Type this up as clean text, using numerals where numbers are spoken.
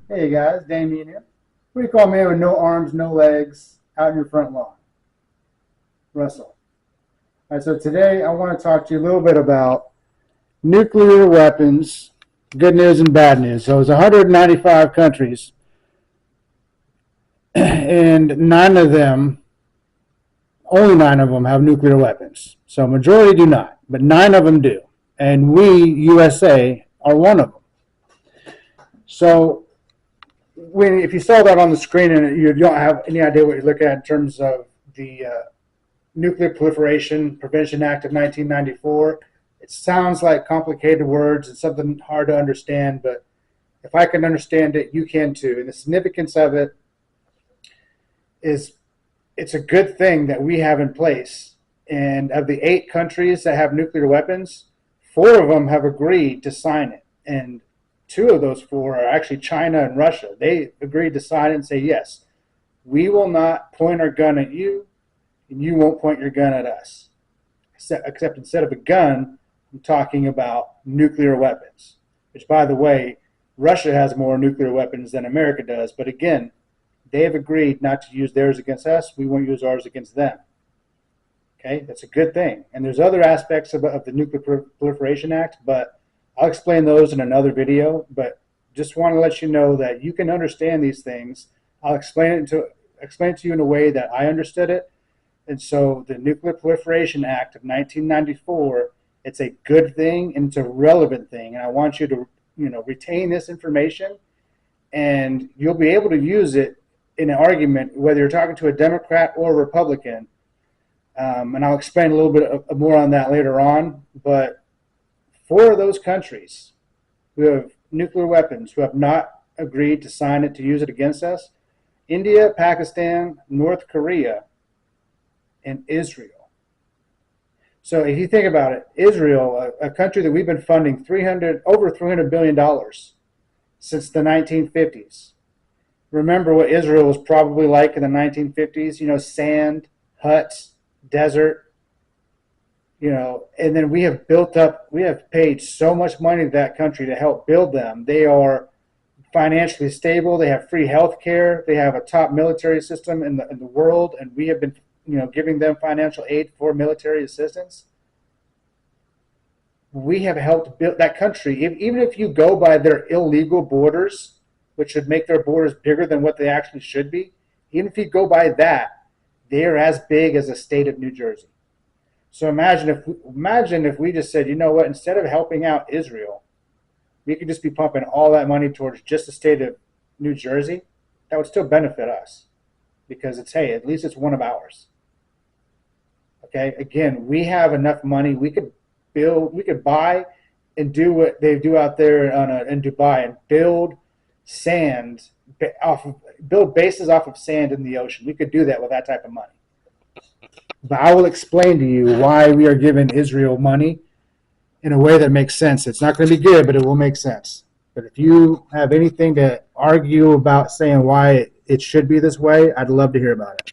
Hey guys, Damien here. What do you call a man with no arms, no legs, out in your front lawn? Russell. All right, so today I want to talk to you a little bit about nuclear weapons, good news and bad news. So it's 195 countries, and only nine of them have nuclear weapons. So majority do not, but nine of them do. And we, USA, are one of them. So if you saw that on the screen and you don't have any idea what you're looking at in terms of the Nuclear Proliferation Prevention Act of 1994. It sounds like complicated words and something hard to understand, but if I can understand it, you can too. And the significance of it is it's a good thing that we have in place. And of the 8 countries that have nuclear weapons, 4 of them have agreed to sign it. And 2 of those 4 are actually China and Russia. They agreed to sign it and say, yes, we will not point our gun at you, and you won't point your gun at us. Except instead of a gun, I'm talking about nuclear weapons, which, by the way, Russia has more nuclear weapons than America does. But again, they have agreed not to use theirs against us. We won't use ours against them. Okay, that's a good thing. And there's other aspects of the Nuclear Proliferation Act, but I'll explain those in another video. But just want to let you know that you can understand these things. I'll explain it to you in a way that I understood it. And so the Nuclear Proliferation Act of 1994, it's a good thing and it's a relevant thing. And I want you to, retain this information, and you'll be able to use it in an argument, whether you're talking to a Democrat or a Republican. And I'll explain a little bit more on that later on. But 4 of those countries who have nuclear weapons who have not agreed to sign it to use it against us: India, Pakistan, North Korea, and Israel. So if you think about it, Israel, a country that we've been funding over $300 billion since the 1950s. Remember what Israel was probably like in the 1950s, sand, huts, desert, and then we have paid so much money to that country to help build them. They are financially stable. They have free health care. They have a top military system in the world, and we have been giving them financial aid for military assistance. We have helped build that country. Even if you go by their illegal borders, which should make their borders bigger than what they actually should be, even if you go by that, they are as big as the state of New Jersey. So imagine if we just said, you know what, instead of helping out Israel, we could just be pumping all that money towards just the state of New Jersey. That would still benefit us, because at least it's one of ours. Okay, again, we have enough money. We could buy and do what they do out there in Dubai and build bases off of sand in the ocean. We could do that with that type of money. But I will explain to you why we are giving Israel money in a way that makes sense. It's not going to be good, but it will make sense. But if you have anything to argue about saying why it should be this way, I'd love to hear about it.